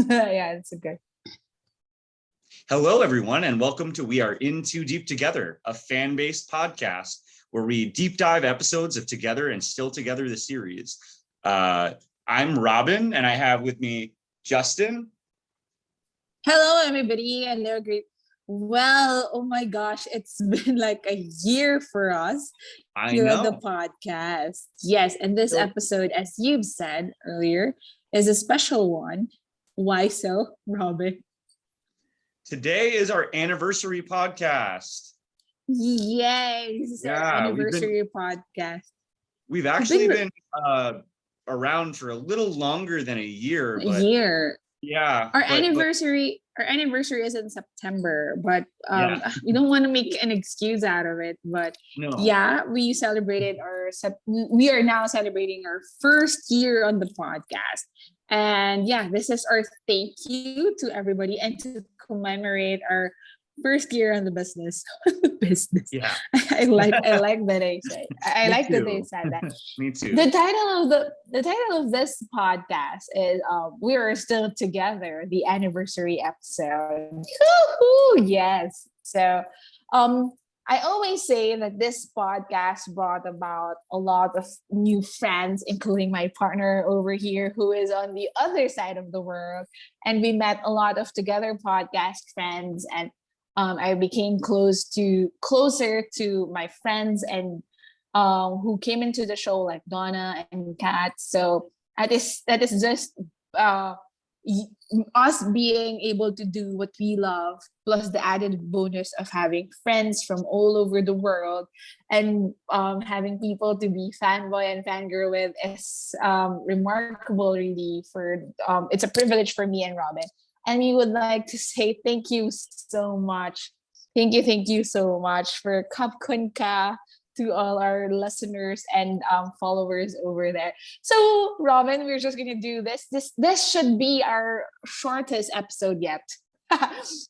Yeah, it's a good. Hello, everyone, and welcome to We Are In Too Deep Together, a fan-based podcast where we deep dive episodes of Together and Still Together, the series. I'm Robin, and I have with me Justin. Hello, everybody, and they're great. Well, oh my gosh, it's been like a year for us here on the podcast. Yes, and this episode, as you've said earlier, is a special one. Why so, Robin? Today is our anniversary podcast. Yay! This is our anniversary podcast. We've actually been around for a little longer than a year. A year. Yeah. Our anniversary is in September, but we don't want to make an excuse out of it. But yeah, we are now celebrating our first year on the podcast. And yeah, this is our thank you to everybody and to commemorate our first year on the business. Yeah. I like that I said. I like that they said that. Me too. The title of this podcast is We Are Still Together, the anniversary episode. Woo-hoo! Yes. So I always say that this podcast brought about a lot of new friends, including my partner over here, who is on the other side of the world. And we met a lot of Together podcast friends, and I became closer to my friends and who came into the show, like Dona and Kat. So that is just us being able to do what we love, plus the added bonus of having friends from all over the world, and having people to be fanboy and fangirl with is remarkable. Really, it's a privilege for me and Robin. And we would like to say thank you so much. Thank you so much for Kapkun Ka to all our listeners and followers over there. So, Robin, we're just gonna do this. This should be our shortest episode yet.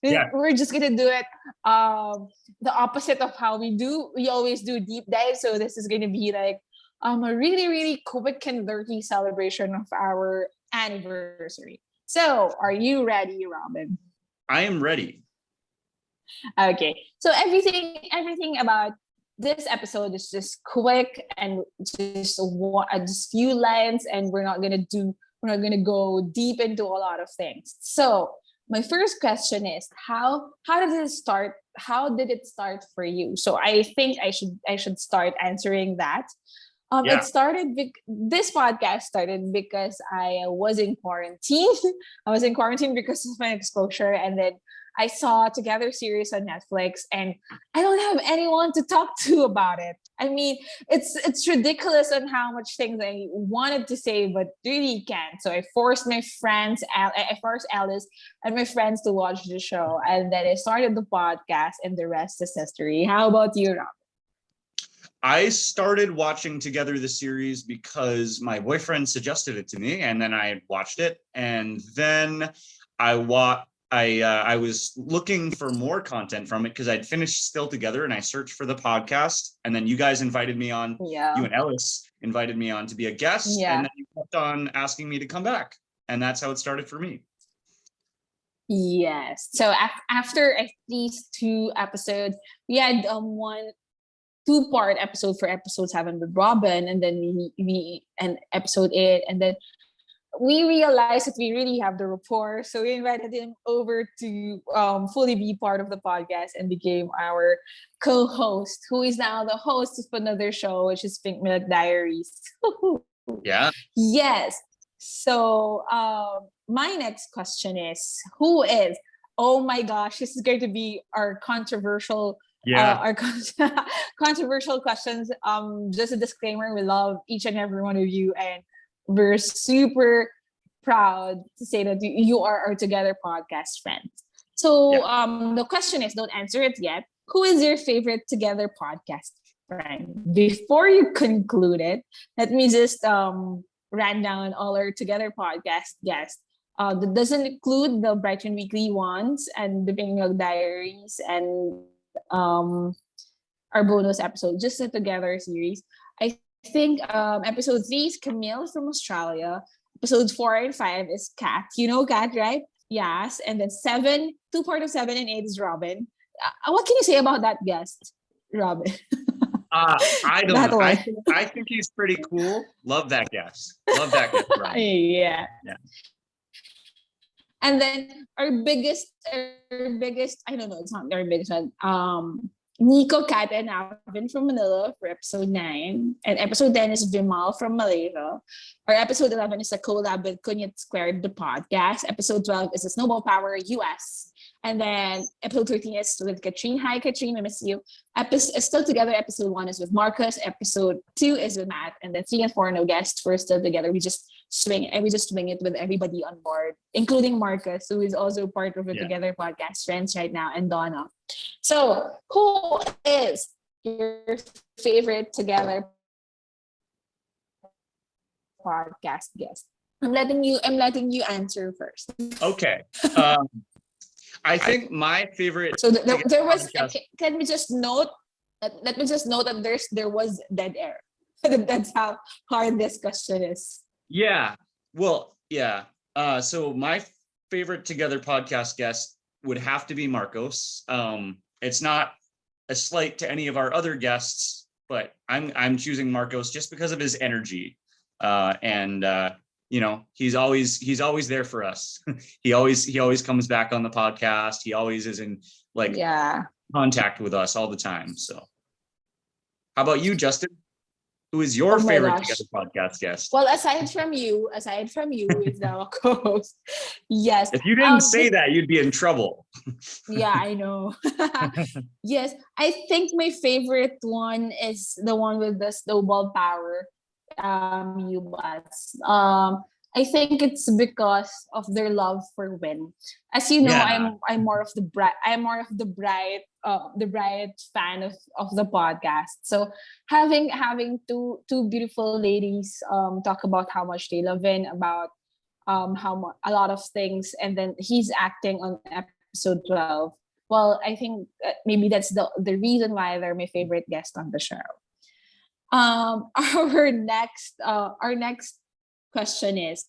We're just gonna do it the opposite of how we always do deep dive. So this is gonna be like a really, really quick and dirty celebration of our anniversary. So, are you ready, Robin? I am ready. Okay. So everything about this episode is just quick and just few lines, and we're not gonna go deep into a lot of things. So my first question is how did it start? How did it start for you? So I think I should start answering that. This podcast started because I was in quarantine. I was in quarantine because of my exposure, and then I saw Together series on Netflix, and I don't have anyone to talk to about it. I mean, it's ridiculous on how much things I wanted to say, but really can't. So I forced Ellis and my friends to watch the show, and then I started the podcast, and the rest is history. How about you, Rob? I started watching Together the series because my boyfriend suggested it to me, and then I watched it, and then I was looking for more content from it because I'd finished Still Together, and I searched for the podcast, and then you guys invited me on. Yeah. You and Ellis invited me on to be a guest, and then you kept on asking me to come back, and that's how it started for me. Yes. So after at least 2 episodes, we had 2-part episode for episode 7 with Robin, and then we and episode 8, and then we realized that we really have the rapport, so we invited him over to fully be part of the podcast and became our co-host, who is now the host of another show, which is Pink Milk Diaries. Yeah. Yes. So my next question is, who is? Oh my gosh, this is going to be our controversial. Controversial questions. Just a disclaimer: we love each and every one of you, and we're super proud to say that you are our Together podcast friends. So the question is, don't answer it yet. Who is your favorite Together podcast friend? Before you conclude it, let me just ran down all our Together podcast guests. That doesn't include the Brighton Weekly ones and the Pink Milk Diaries and our bonus episode, just a Together series. I think episode 3 is Camille from Australia. Episode 4 and 5 is Kat. You know Kat, right? Yes. And then 7, 2 part of 7 and 8 is Robin. What can you say about that guest, Robin? I don't That know. one. I think he's pretty cool. Love that guest. Love that guest. Robin. Yeah. Yeah. And then our biggest, I don't know, it's not our biggest one. Nico, Kat, and Alvin from Manila for episode 9. And episode 10 is Vimal from Malaysia. Our episode 11 is a collab with Kunyat Squared, the podcast. Episode 12 is a Snowball Power US. And then episode 13 is with Katrine. Hi, Katrine, I miss you. Still Together, episode 1 is with Marcus. Episode 2 is with Matt. And then 3 and 4, no guests. We're Still Together. We just swing it with everybody on board, including Marcus, who is also part of the Together podcast friends right now, and Dona. So, who is your favorite Together podcast guest? I'm letting you answer first. Okay. I think my favorite. So there was. Let me just note that there was dead air. That's how hard this question is. Yeah. Well, yeah. So my favorite Together podcast guest would have to be Marcos. It's not a slight to any of our other guests, but I'm choosing Marcos just because of his energy. And you know, he's always there for us. he always comes back on the podcast. He always is in contact with us all the time. So how about you, Justin? Who is your favorite Together podcast guest? Well, aside from you is the co-host. Yes. If you didn't say that, you'd be in trouble. Yeah, I know. Yes, I think my favorite one is the one with the Snowball Power. US. I think it's because of their love for Win. As you know, I'm more of the bright fan of the podcast. So having two beautiful ladies talk about how much they love Win, about a lot of things, and then he's acting on episode 12. Well, I think maybe that's the reason why they're my favorite guest on the show. Our next question is,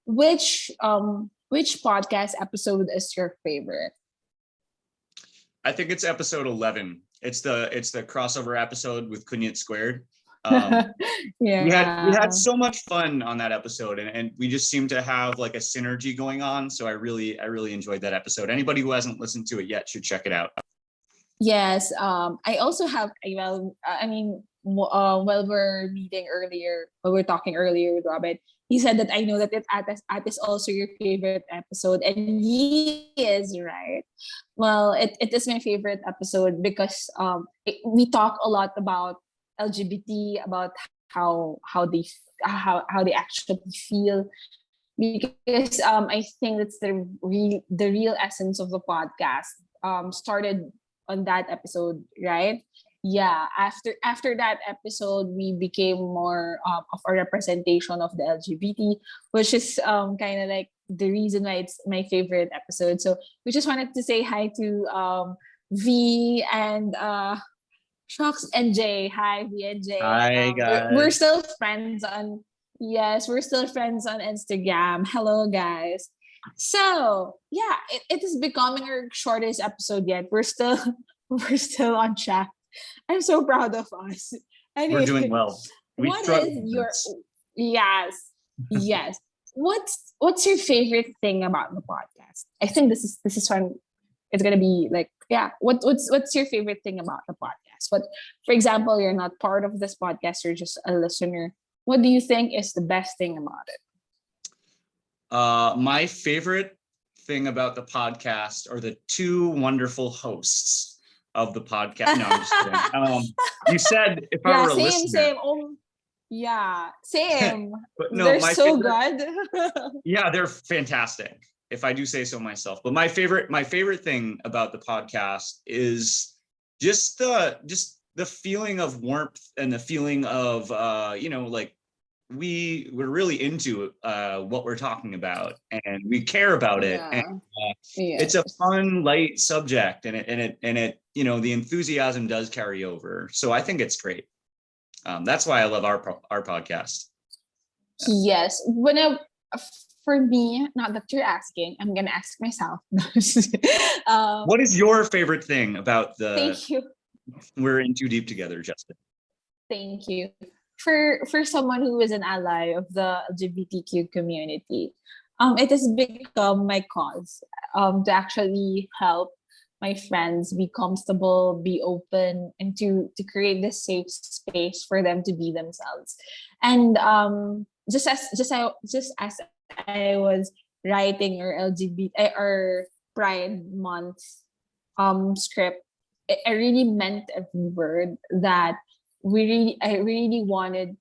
which podcast episode is your favorite? I think it's episode 11. It's the crossover episode with Kunyat Squared. We had so much fun on that episode, and we just seem to have like a synergy going on. So I really enjoyed that episode. Anybody who hasn't listened to it yet should check it out. Yes. I also have. While we're talking earlier with Robin, he said that I know that At is also your favorite episode, and he is right. Well, it is my favorite episode because we talk a lot about LGBT, about how they actually feel, because I think that's the real essence of the podcast started on that episode, right? Yeah, after that episode, we became more of a representation of the LGBT, which is kind of like the reason why it's my favorite episode. So we just wanted to say hi to V and Shox and Jay. Hi, V and Jay. Hi, guys. We're still friends on. Yes, we're still friends on Instagram. Hello, guys. So yeah, it is becoming our shortest episode yet. We're still on track. I'm so proud of us. We're doing well. What is your yes. What's your favorite thing about the podcast? I think this is fun. It's gonna be like, yeah. What's your favorite thing about the podcast? What, for example, you're not part of this podcast, you're just a listener. What do you think is the best thing about it? My favorite thing about the podcast are the two wonderful hosts of the podcast. No, I'm just kidding. You said if I were a listener. Same. Oh, yeah, same. But no, they're so good. Yeah, they're fantastic, if I do say so myself. But my favorite thing about the podcast is just the feeling of warmth and the feeling of like we're really into what we're talking about, and we care about it. Yeah. And it's a fun, light subject, and it the enthusiasm does carry over. So I think it's great. That's why I love our podcast. Yes, For me, not that you're asking, I'm gonna ask myself. What is your favorite thing about Thank you. We're in Too Deep Together, Justin? Thank you. For someone who is an ally of the LGBTQ community, it has become my cause to actually help my friends be comfortable, be open, and to create this safe space for them to be themselves. And just as I was writing our LGBT or Pride Month script, I really meant every word that we wanted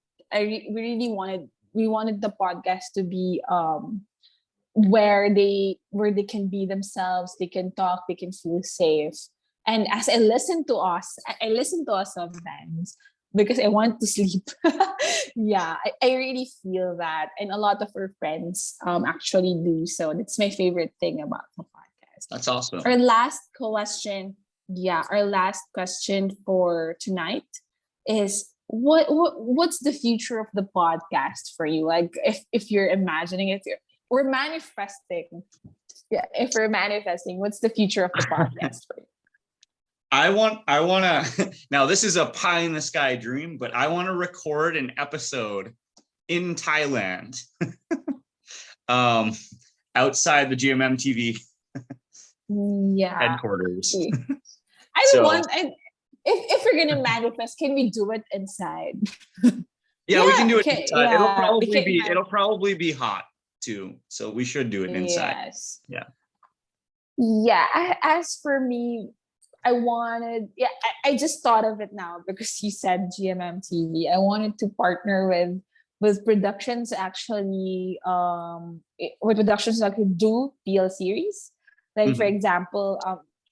the podcast to be where they can be themselves, they can talk, they can feel safe. And as I listen to us sometimes because I want to sleep. Yeah, I really feel that, and a lot of our friends actually do. So that's my favorite thing about the podcast. That's awesome. Our last question, yeah, our last question for tonight is what's the future of the podcast for you? Like if you're imagining it, we're manifesting. Yeah, if we're manifesting, what's the future of the podcast for you? I want to now this is a pie in the sky dream, but I want to record an episode in Thailand. Outside the GMMTV headquarters. If we're gonna manifest, can we do it inside? Yeah, we can do it inside. Yeah, it'll probably be hot too. So we should do it inside. Yes. Yeah. Yeah. As for me, I just thought of it now because you said GMMTV. I wanted to partner with productions actually with productions that could do PL series. Like for example,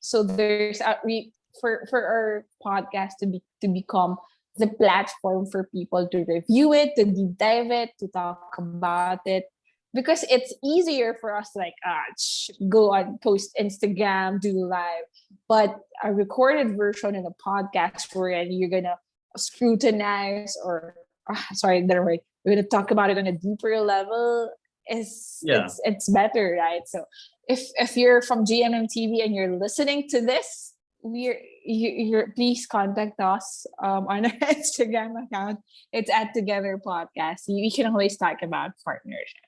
so there's for our podcast to become the platform for people to review it, to deep dive it, to talk about it. Because it's easier for us to like go on post Instagram, do live, but a recorded version in a podcast wherein you're gonna scrutinize or we're gonna talk about it on a deeper level it's better, right? So if you're from GMMTV and you're listening to this, you're please contact us on our Instagram account. It's at Together Podcast. We can always talk about partnerships.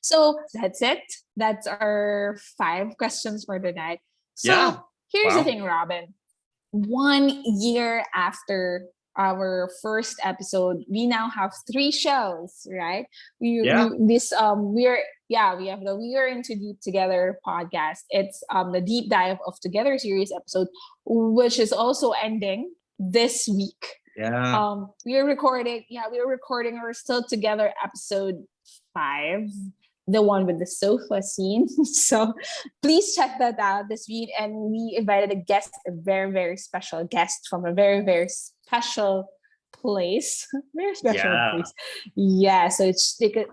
So that's it. That's our 5 questions for tonight. So here's the thing, Robin. 1 year after our first episode, we now have 3 shows, right? We have the We Are Into Deep Together podcast. It's the deep dive of Together series episode, which is also ending this week. We are recording our Still Together episode 5, the one with the sofa scene. So please check that out this week. And we invited a very, very special guest from a very, very special place. Very special place. Yeah, so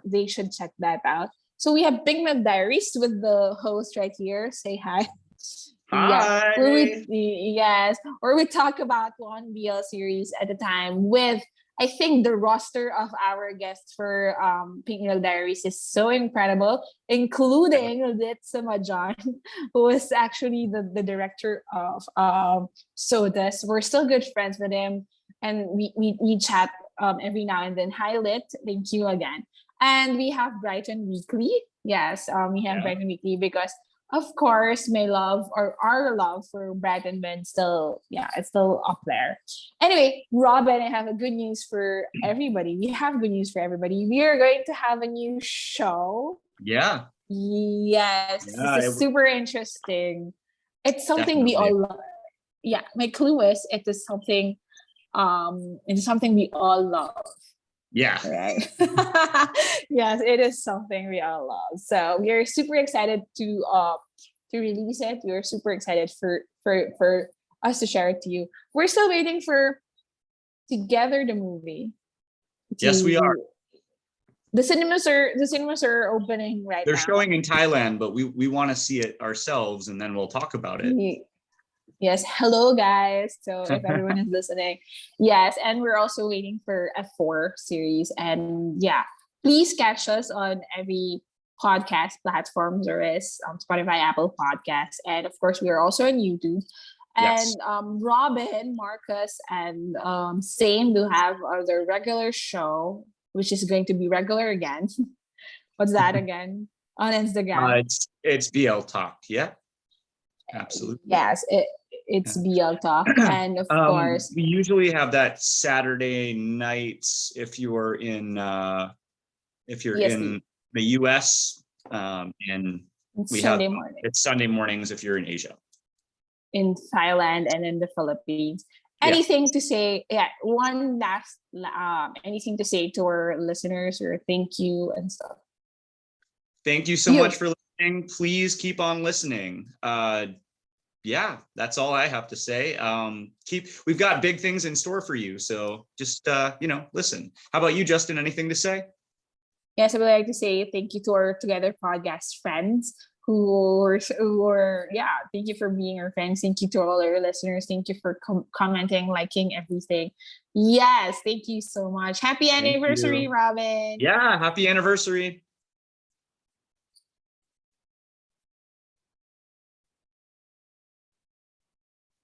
they should check that out. So we have Big Mac Diaries with the host right here. Say hi. Hi. Yeah, where we talk about one BL series at a time with, I think the roster of our guests for Pink Needle Diaries is so incredible, including Litsa Majan, who is actually the director of Sodas. We're still good friends with him, and we chat every now and then. Hi, Lit. Thank you again. And we have Brighton Weekly. Yes, we have Brighton Weekly because, of course, my love or our love for Brad and Ben it's still up there. Anyway, Robin, I have a good news for everybody. We have good news for everybody. We are going to have a new show. Yeah. Yes. This is super interesting. It's something we all love. Yeah, my clue is it is something we all love. Yeah. Right. Yes, it is something we all love. So we are super excited to release it. We are super excited for us to share it to you. We're still waiting for Together the movie. Yes, we are. The cinemas are opening right now. They're showing in Thailand, but we want to see it ourselves, and then we'll talk about it. Yes, hello guys. So if everyone is listening, yes, and we're also waiting for a 4 series. And yeah, please catch us on every podcast platforms. There is Spotify, Apple Podcasts, and of course we are also on YouTube. Yes. And Robin, Marcus, and Same do have their regular show, which is going to be regular again. What's that again? On Instagram. It's BL Talk. Yeah, absolutely. Yes, it's BL Talk. And of course, we usually have that Saturday nights if you're in EST. the US, and It's we have Sunday morning it's Sunday mornings if you're in Asia. in Thailand and in the Philippines. Yeah. Anything to say? Yeah, one last anything to say to our listeners, or thank you and stuff. Thank you so much for listening. Please keep on listening. Yeah, that's all I have to say. We've got big things in store for you. So just, listen. How about you, Justin? Anything to say? Yes, I would like to say thank you to our Together podcast friends thank you for being our friends. Thank you to all our listeners. Thank you for commenting, liking everything. Yes, thank you so much. Happy anniversary, Robin. Yeah, happy anniversary.